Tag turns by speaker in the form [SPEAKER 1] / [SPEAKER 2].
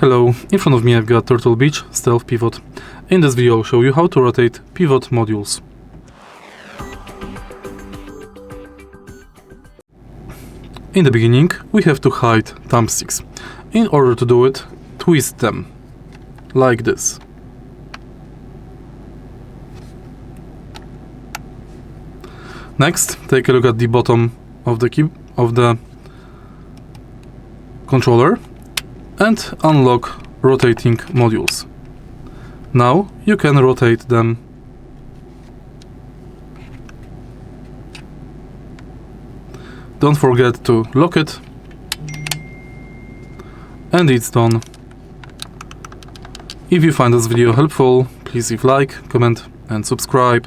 [SPEAKER 1] Hello, in front of me I've got Turtle Beach Stealth Pivot. In this video I'll show you how to rotate pivot modules. In the beginning we have to hide thumbsticks. In order to do it, twist them, like this. Next, take a look at the bottom of the controller and unlock rotating modules. Now you can rotate them. Don't forget to lock it, and it's done. If you find this video helpful, please leave a like, comment and subscribe.